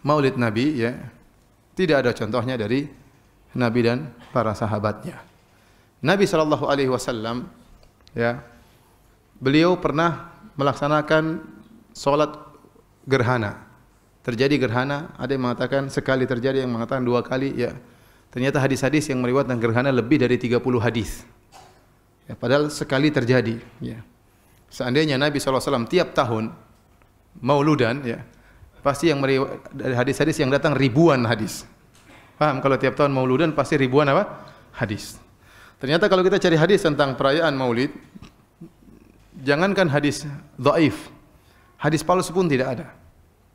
Maulid Nabi ya, tidak ada contohnya dari Nabi dan para sahabatnya. Nabi sallallahu alaihi wasallam ya, beliau pernah melaksanakan salat gerhana. Terjadi gerhana, ada yang mengatakan sekali terjadi, yang mengatakan 2 kali ya. Ternyata hadis-hadis yang meriwayatkan gerhana lebih dari 30 hadis. Ya, padahal sekali terjadi ya. Seandainya Nabi SAW tiap tahun mauludan ya, pasti yang dari hadis-hadis yang datang ribuan hadis. Paham? Kalau tiap tahun mauludan pasti ribuan apa? Hadis. Ternyata kalau kita cari hadis tentang perayaan maulid, jangankan hadis dhaif, hadis palsu pun tidak ada.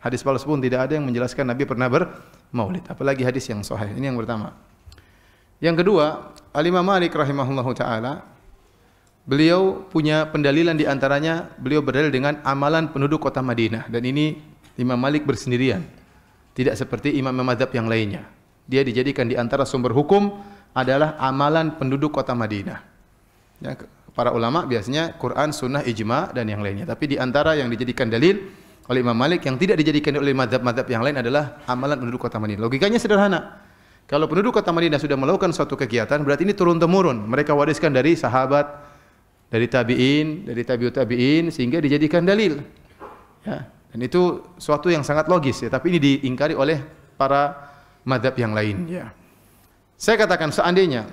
Hadis palsu pun tidak ada yang menjelaskan Nabi pernah bermaulid, apalagi hadis yang sahih. Ini yang pertama. Yang kedua, Al-Imam Malik rahimahullahu taala, beliau punya pendalilan, di antaranya beliau berdalil dengan amalan penduduk kota Madinah, dan ini Imam Malik bersendirian. Tidak seperti imam-imam mazhab yang lainnya. Dia dijadikan di antara sumber hukum adalah amalan penduduk kota Madinah. Ya, para ulama biasanya Quran, Sunnah, Ijma dan yang lainnya. Tapi di antara yang dijadikan dalil oleh Imam Malik yang tidak dijadikan oleh mazhab-mazhab yang lain adalah amalan penduduk kota Madinah. Logikanya sederhana. Kalau penduduk kota Madinah sudah melakukan suatu kegiatan, berarti ini turun-temurun. Mereka wariskan dari sahabat, dari tabi'in, dari tabi'ut tabi'in, sehingga dijadikan dalil. Ya, dan itu suatu yang sangat logis ya, tapi ini diingkari oleh para mazhab yang lain ya. Saya katakan seandainya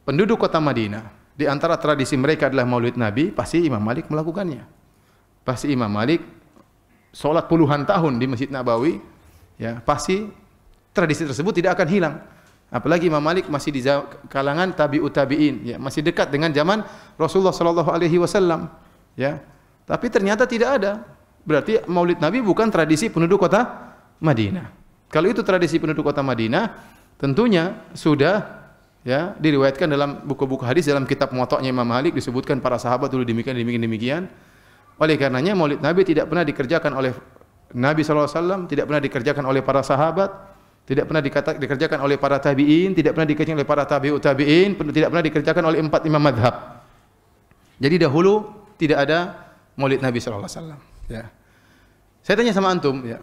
penduduk kota Madinah di antara tradisi mereka adalah Maulid Nabi, pasti Imam Malik melakukannya. Pasti Imam Malik sholat puluhan tahun di Masjid Nabawi, ya, pasti tradisi tersebut tidak akan hilang. Apalagi Imam Malik masih di kalangan tabi'ut tabi'in, ya, masih dekat dengan zaman Rasulullah sallallahu alaihi wasallam, ya. Tapi ternyata tidak ada. Berarti Maulid Nabi bukan tradisi penduduk kota Madinah. Kalau itu tradisi penduduk kota Madinah, tentunya sudah ya diriwayatkan dalam buku-buku hadis, dalam kitab Muwatta'nya Imam Malik disebutkan para sahabat dulu demikian. Oleh karenanya Maulid Nabi tidak pernah dikerjakan oleh Nabi SAW, tidak pernah dikerjakan oleh para sahabat, tidak pernah dikerjakan oleh para tabi'in, tidak pernah dikerjakan oleh para tabi'ut tabi'in, tidak pernah dikerjakan oleh 4 imam madhab. Jadi dahulu tidak ada Maulid Nabi SAW. Ya. Saya tanya sama antum, ya.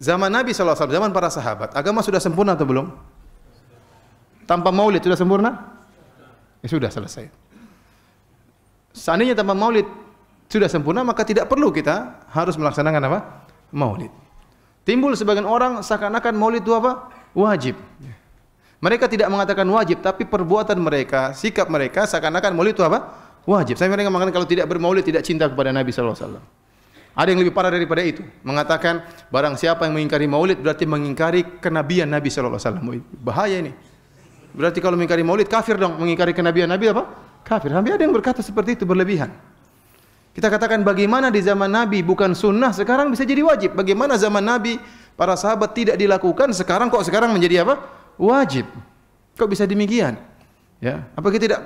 Zaman Nabi SAW, zaman para sahabat, agama sudah sempurna atau belum? Tanpa maulid sudah sempurna? Ya sudah, selesai. Seandainya tanpa maulid sudah sempurna, maka tidak perlu kita harus melaksanakan apa? Maulid. Timbul sebagian orang seakan-akan maulid itu apa? Wajib. Mereka tidak mengatakan wajib, tapi perbuatan mereka, sikap mereka seakan-akan maulid itu apa? Wajib. Saya mereka mengatakan kalau tidak bermaulid tidak cinta kepada Nabi SAW. Ada yang lebih parah daripada itu, mengatakan barang siapa yang mengingkari maulid berarti mengingkari kenabian Nabi sallallahu alaihi wasallam. Bahaya ini. Berarti kalau mengingkari maulid kafir dong, mengingkari kenabian Nabi apa? Kafir. Hampir ada yang berkata seperti itu, berlebihan. Kita katakan bagaimana di zaman Nabi bukan sunnah, sekarang bisa jadi wajib. Bagaimana zaman Nabi para sahabat tidak dilakukan, sekarang kok sekarang menjadi apa? Wajib. Kok bisa demikian? Ya, apa kita tidak?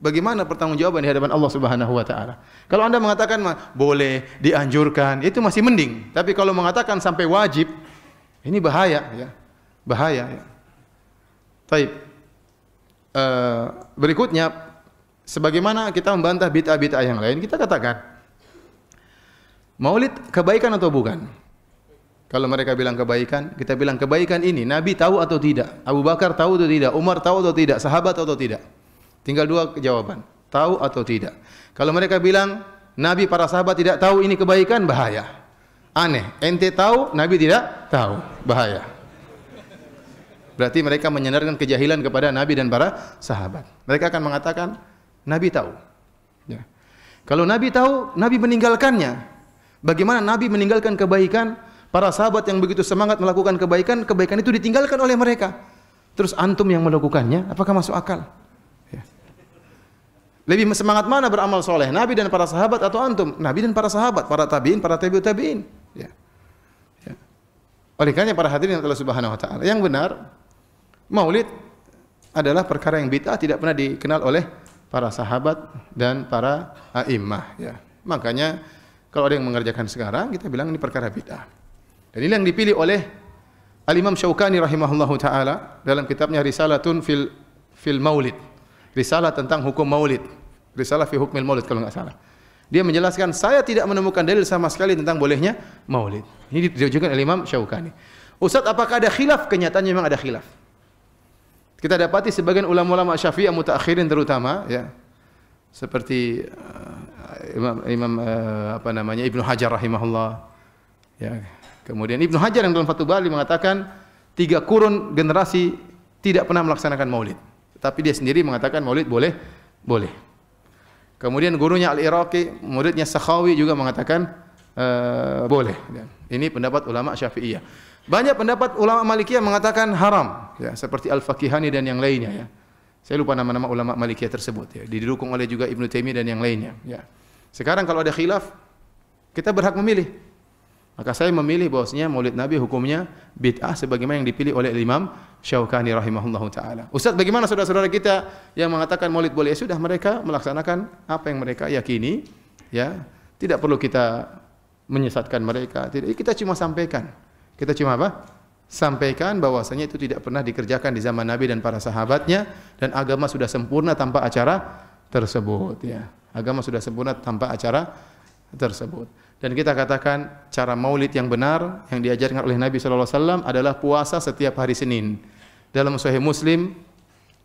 Bagaimana pertanggungjawaban di hadapan Allah Subhanahu wa taala? Kalau Anda mengatakan boleh, dianjurkan, itu masih mending. Tapi kalau mengatakan sampai wajib, ini bahaya ya. Bahaya ya. Baik. Berikutnya, sebagaimana kita membantah bid'ah-bid'ah yang lain, kita katakan Maulid kebaikan atau bukan? Kalau mereka bilang kebaikan, kita bilang kebaikan ini Nabi tahu atau tidak? Abu Bakar tahu atau tidak? Umar tahu atau tidak? Sahabat tahu atau tidak? Tinggal 2 jawaban, tahu atau tidak. Kalau mereka bilang Nabi para sahabat tidak tahu ini kebaikan, bahaya. Aneh, ente tahu, Nabi tidak tahu, bahaya. Berarti mereka menyandarkan kejahilan kepada Nabi dan para sahabat. Mereka akan mengatakan Nabi tahu. Ya. Kalau Nabi tahu, Nabi meninggalkannya. Bagaimana Nabi meninggalkan kebaikan? Para sahabat yang begitu semangat melakukan kebaikan, kebaikan itu ditinggalkan oleh mereka. Terus antum yang melakukannya, apakah masuk akal? Lebih semangat mana beramal soleh, Nabi dan para sahabat atau antum? Nabi dan para sahabat, para tabi'in, para tabi'ut tabi'in. Ya. Ya. Oleh karena para hadirin Allah Subhanahu wa taala, yang benar maulid adalah perkara yang bid'ah, tidak pernah dikenal oleh para sahabat dan para a'immah, ya. Makanya kalau ada yang mengerjakan sekarang, kita bilang ini perkara bid'ah. Dan ini yang dipilih oleh Al-Imam Syaukani rahimahullahu taala dalam kitabnya Risalatun fil Maulid. Risalah tentang hukum maulid. Risalah fi hukmil maulid kalau enggak salah. Dia menjelaskan, saya tidak menemukan dalil sama sekali tentang bolehnya maulid. Ini ditujukan oleh Imam Syaukani. Ustaz, apakah ada khilaf? Kenyataannya memang ada khilaf. Kita dapati sebagian ulama-ulama Syafi'iyah mutaakhirin terutama, ya, seperti Ibnu Hajar rahimahullah. Ya. Kemudian Ibnu Hajar yang dalam Fathul Bari mengatakan 3 kurun generasi tidak pernah melaksanakan maulid. Tapi dia sendiri mengatakan maulid boleh. Kemudian gurunya Al-Iraqi, muridnya Sakhawi juga mengatakan boleh. Ini pendapat ulama Syafi'iyah. Banyak pendapat ulama Malikiyah mengatakan haram, ya, seperti Al-Faqihani dan yang lainnya, ya. Saya lupa nama-nama ulama Malikiyah tersebut, ya. Didukung oleh juga Ibnu Taimiyah dan yang lainnya, ya. Sekarang kalau ada khilaf, kita berhak memilih. Maka saya memilih bahwasanya Maulid Nabi hukumnya bid'ah sebagaimana yang dipilih oleh Imam Syaukani rahimahullahu taala. Ustaz, bagaimana saudara-saudara kita yang mengatakan Maulid boleh? Ya sudah, mereka melaksanakan apa yang mereka yakini, ya. Tidak perlu kita menyesatkan mereka. Tidak, kita cuma sampaikan. Kita cuma apa? Sampaikan bahwasanya itu tidak pernah dikerjakan di zaman Nabi dan para sahabatnya, dan agama sudah sempurna tanpa acara tersebut, ya. Agama sudah sempurna tanpa acara tersebut. Dan kita katakan cara maulid yang benar yang diajarkan oleh Nabi sallallahu alaihi wasallam adalah puasa setiap hari Senin. Dalam Sahih Muslim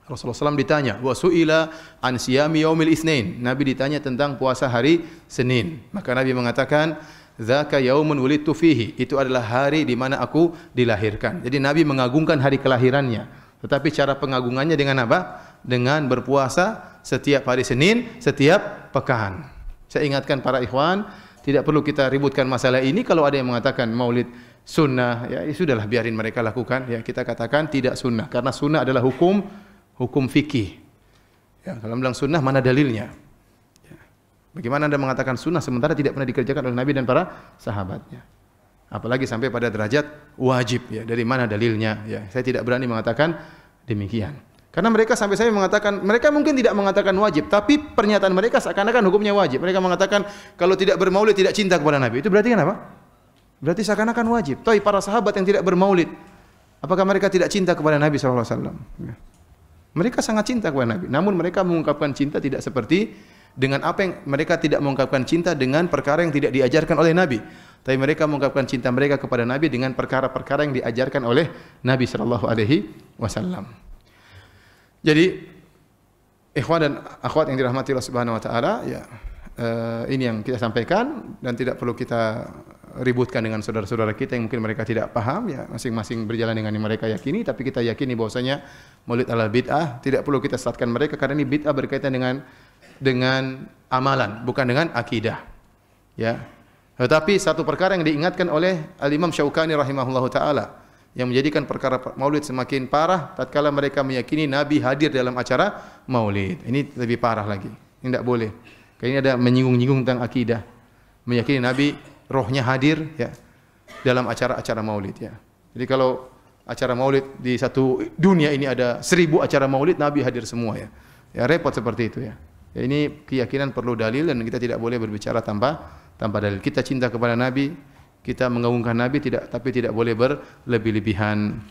Rasulullah SAW ditanya, wa su'ila an siyami yaumil itsnain. Nabi ditanya tentang puasa hari Senin. Maka Nabi mengatakan, dzaka yaumun wulidtu fihi. Itu adalah hari di mana aku dilahirkan. Jadi Nabi mengagungkan hari kelahirannya. Tetapi cara pengagungannya dengan apa? Dengan berpuasa setiap hari Senin, setiap pekan. Saya ingatkan para ikhwan, tidak perlu kita ributkan masalah ini. Kalau ada yang mengatakan maulid sunnah, ya sudahlah, biarin mereka lakukan. Ya, kita katakan tidak sunnah, karena sunnah adalah hukum fikih. Ya, kalau bilang sunnah, mana dalilnya? Ya. Bagaimana Anda mengatakan sunnah sementara tidak pernah dikerjakan oleh Nabi dan para sahabatnya? Apalagi sampai pada derajat wajib. Ya, dari mana dalilnya? Ya, saya tidak berani mengatakan demikian. Karena mereka sampai saya mengatakan, mereka mungkin tidak mengatakan wajib, tapi pernyataan mereka seakan-akan hukumnya wajib. Mereka mengatakan kalau tidak bermaulid tidak cinta kepada Nabi. Itu berarti kan apa? Berarti seakan-akan wajib. Tapi para sahabat yang tidak bermaulid, apakah mereka tidak cinta kepada Nabi sallallahu alaihi wasallam? Ya. Mereka sangat cinta kepada Nabi. Namun mereka mengungkapkan cinta tidak seperti dengan apa yang mereka tidak mengungkapkan cinta dengan perkara yang tidak diajarkan oleh Nabi. Tapi mereka mengungkapkan cinta mereka kepada Nabi dengan perkara-perkara yang diajarkan oleh Nabi sallallahu alaihi wasallam. Jadi ikhwan dan akhwat yang dirahmati Allah Subhanahu wa taala, ya, ini yang kita sampaikan dan tidak perlu kita ributkan dengan saudara-saudara kita yang mungkin mereka tidak paham, ya, masing-masing berjalan dengan yang mereka yakini, tapi kita yakini bahwasanya maulid adalah bid'ah, tidak perlu kita sesatkan mereka karena ini bid'ah berkaitan dengan amalan, bukan dengan akidah. Ya. Tetapi satu perkara yang diingatkan oleh Al-Imam Syaukani rahimahullahu taala yang menjadikan perkara maulid semakin parah tatkala mereka meyakini Nabi hadir dalam acara maulid. Ini lebih parah lagi. Ini tidak boleh. Karena ini ada menyinggung-nyinggung tentang akidah. Meyakini Nabi rohnya hadir, ya, dalam acara-acara maulid, ya. Jadi kalau acara maulid di satu dunia ini ada 1000 acara maulid, Nabi hadir semua, ya. Ya, repot seperti itu, ya. Ya, ini keyakinan perlu dalil dan kita tidak boleh berbicara tanpa dalil. Kita cinta kepada Nabi, kita mengagungkan Nabi, tapi tidak boleh berlebih-lebihan.